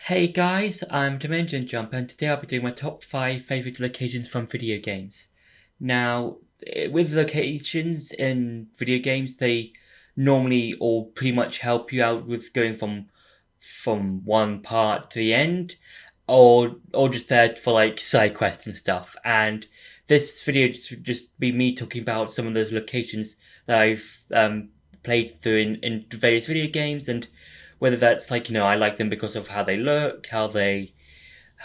Hey guys, I'm Dimension Jumper and today I'll be doing my top 5 favourite locations from video games. Now, with locations in video games, they normally all pretty much help you out with going from one part to the end, or just there for like side quests and stuff. And this video just be me talking about some of those locations that I've played through in various video games, and whether that's like, I like them because of how they look, how they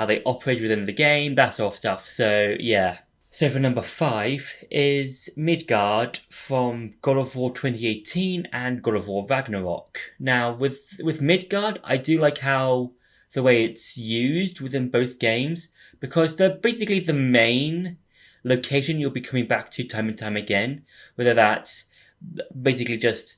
operate within the game, that sort of stuff. So yeah. So for number 5 is Midgard from God of War 2018 and God of War Ragnarok. Now with Midgard, I do like how the way it's used within both games, because they're basically the main location you'll be coming back to time and time again, whether that's basically just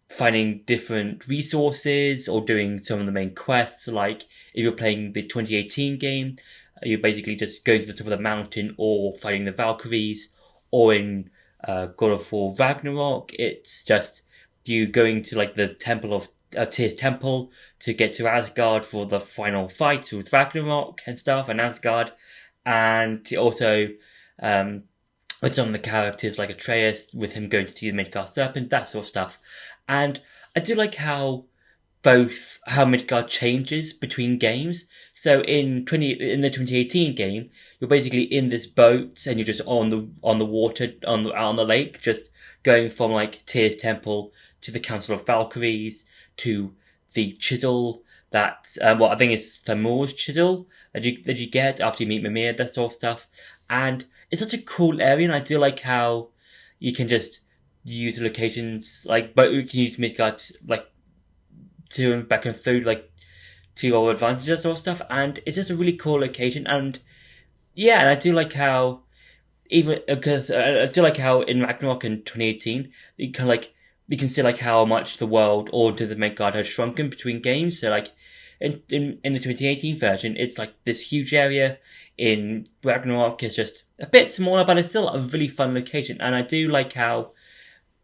finding different resources or doing some of the main quests. Like if you're playing the 2018 game, you're basically just going to the top of the mountain or fighting the Valkyries, or in God of War Ragnarok, it's just you going to like the temple of Tyr's temple to get to Asgard for the final fight with Ragnarok and stuff, and Asgard, and also with some of the characters like Atreus, with him going to see the Midgard Serpent, that sort of stuff. And I do like how Midgard changes between games. So in the 2018 game, you're basically in this boat and you're just on the water on the lake, just going from like Tyr's temple to the Council of Valkyries to the chisel that I think it's Thamur's chisel that you get after you meet Mimir, that sort of stuff. And it's such a cool area, and I do like how you can just use locations but you can use Midgard like to back and through like to your advantages or stuff, and it's just a really cool location. And yeah, and I do like how even because I do like how in Ragnarok in 2018 you can see like how much the world or into the Midgard has shrunken between games. So like in the 2018 version, it's like this huge area. In Ragnarok, it's just a bit smaller, but it's still a really fun location, and I do like how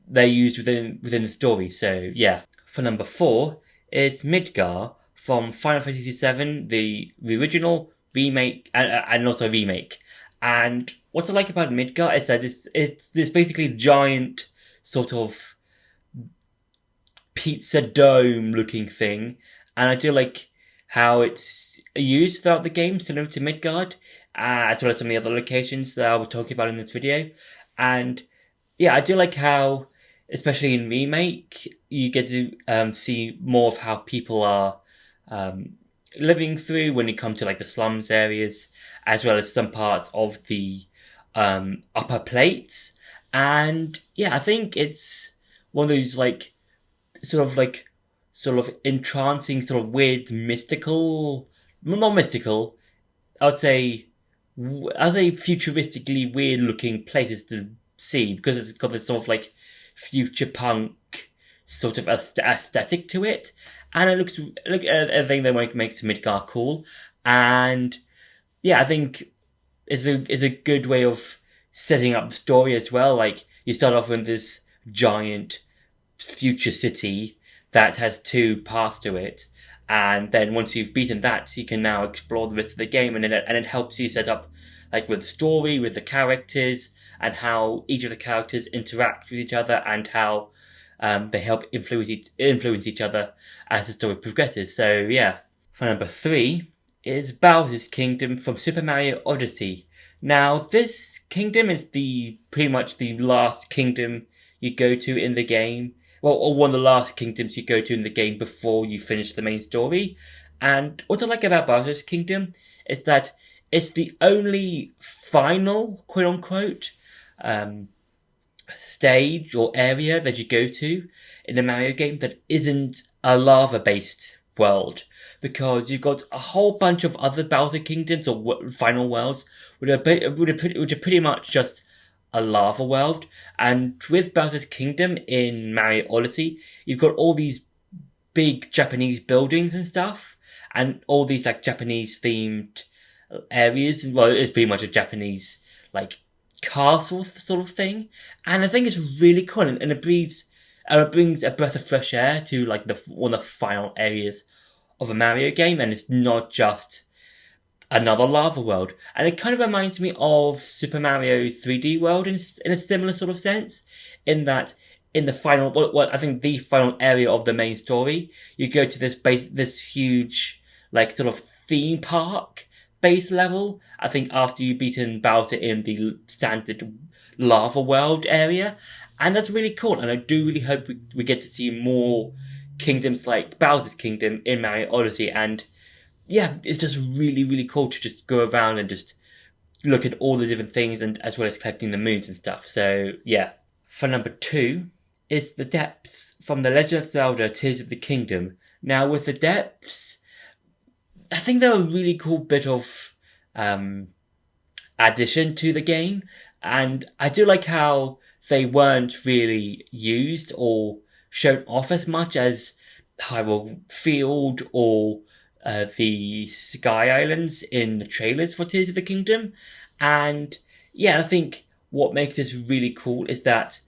they're used within the story. So yeah. For number 4 is Midgar from Final Fantasy VII, the original, remake, and also remake. And what I like about Midgar is that it's this basically giant sort of pizza dome looking thing, and I do like how it's used throughout the game, similar to Midgard, as well as some of the other locations that I will talk about in this video. And yeah, I do like how, especially in remake, you get to see more of how people are living through when it comes to like the slums areas, as well as some parts of the upper plates. And yeah, I think it's one of those like sort of entrancing, sort of weird, mystical, well, not mystical, I would say, futuristically weird looking places to see, because it's got this sort of like future punk sort of aesthetic to it, and it looks look a thing that makes Midgar cool. And yeah, I think it's a good way of setting up the story as well. Like you start off with this giant future city that has 2 paths to it, and then once you've beaten that, you can now explore the rest of the game, and it helps you set up like with the story, with the characters, and how each of the characters interact with each other, and how they help influence each other as the story progresses. So yeah. For number 3 is Bowser's Kingdom from Super Mario Odyssey. Now this kingdom is pretty much the last kingdom you go to in the game. Well, or one of the last kingdoms you go to in the game before you finish the main story. And what I like about Bowser's Kingdom is that it's the only final, quote unquote, stage or area that you go to in a Mario game that isn't a lava-based world, because you've got a whole bunch of other Bowser Kingdoms or final worlds which are pretty much just a lava world. And with Bowser's Kingdom in Mario Odyssey, you've got all these big Japanese buildings and stuff, and all these like Japanese themed areas. Well, it's pretty much a Japanese like castle sort of thing, and I think it's really cool, and it brings a breath of fresh air to like one of the final areas of a Mario game, and it's not just another lava world. And it kind of reminds me of Super Mario 3D World in a similar sort of sense, in that in the final, well, I think the final area of the main story, you go to this huge, like, sort of theme park base level. I think after you've beaten Bowser in the standard lava world area. And that's really cool. And I do really hope we get to see more kingdoms like Bowser's Kingdom in Mario Odyssey. And yeah, it's just really, really cool to just go around and just look at all the different things, and as well as collecting the moons and stuff. So yeah. For number 2 is the depths from The Legend of Zelda Tears of the Kingdom. Now with the depths, I think they're a really cool bit of addition to the game, and I do like how they weren't really used or shown off as much as Hyrule Field or the Sky Islands in the trailers for Tears of the Kingdom. And yeah, I think what makes this really cool is that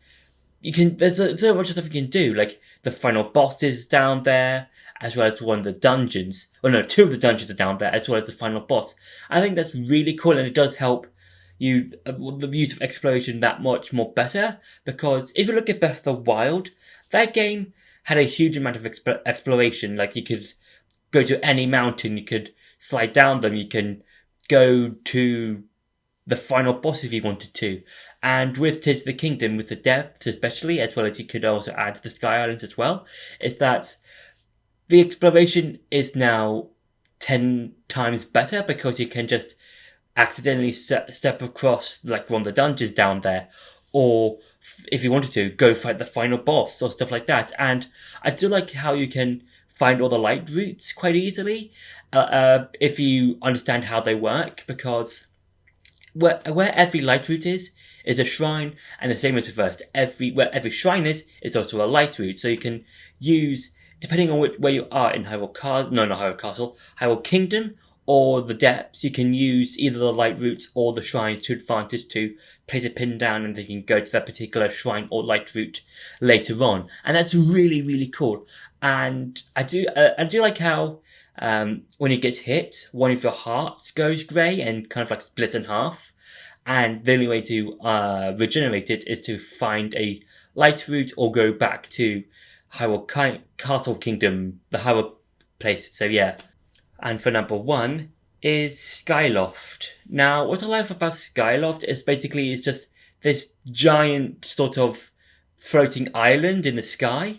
there's so much stuff you can do, like the final boss is down there, as well as one of the dungeons. Well, no, 2 of the dungeons are down there, as well as the final boss. I think that's really cool, and it does help you, the use of exploration that much more better, because if you look at Breath of the Wild, that game had a huge amount of exploration. Like, you could go to any mountain, you could slide down them, you can go to the final boss if you wanted to. And with Tears of the Kingdom, with the depths especially, as well as you could also add the Sky Islands as well, is that the exploration is now 10 times better, because you can just accidentally step across, like, one of the dungeons down there, or if you wanted to, go fight the final boss or stuff like that. And I do like how you can find all the light routes quite easily, if you understand how they work, because where every light route is a shrine, and the same is reversed. Where every shrine is also a light route. So you can use, depending on where you are in Hyrule Kingdom, or the depths, you can use either the light routes or the shrines to advantage to place a pin down, and they can go to that particular shrine or light route later on. And that's really, really cool. And I do like how when you get hit, one of your hearts goes grey and kind of like splits in half. And the only way to regenerate it is to find a light route or go back to Hyrule Castle Kingdom, the Hyrule place. So yeah. And for number 1 is Skyloft. Now, what I love about Skyloft is basically it's just this giant sort of floating island in the sky,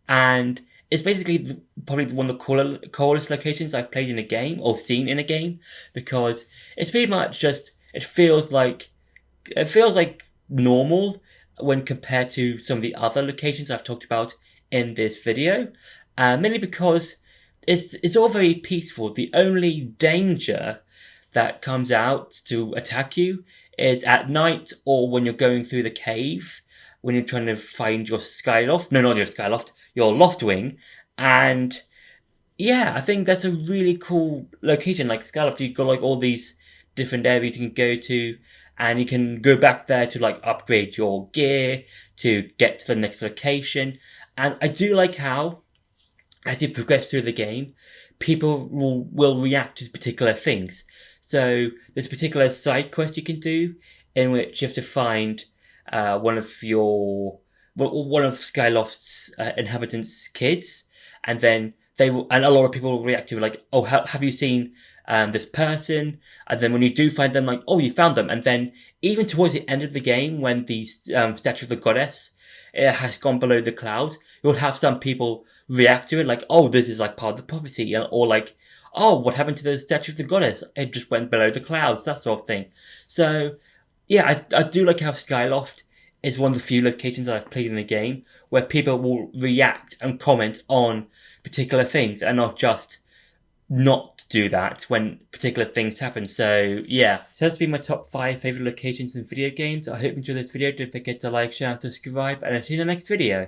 and it's basically probably one of the coolest locations I've played in a game or seen in a game, because it's pretty much just it feels like normal when compared to some of the other locations I've talked about in this video, mainly because it's all very peaceful. The only danger that comes out to attack you is at night, or when you're going through the cave, when you're trying to find your Skyloft. No, not your Skyloft, your Loftwing. And yeah, I think that's a really cool location. Like Skyloft, you've got like all these different areas you can go to, and you can go back there to like upgrade your gear to get to the next location. And I do like how, as you progress through the game, people will react to particular things. So there's a particular side quest you can do in which you have to find one of Skyloft's inhabitants' kids, and then a lot of people will react to like, oh, have you seen this person? And then when you do find them, like, oh, you found them. And then even towards the end of the game, when the statue of the goddess has gone below the clouds, you'll have some people react to it like, oh, this is like part of the prophecy, or like, oh, what happened to the statue of the goddess? It just went below the clouds, that sort of thing. So yeah, I do like how Skyloft is one of the few locations I've played in the game where people will react and comment on particular things, and not just not do that when particular things happen. So yeah, so that's been my top 5 favourite locations in video games. I hope you enjoyed this video. Don't forget to like, share and subscribe, and I'll see you in the next video.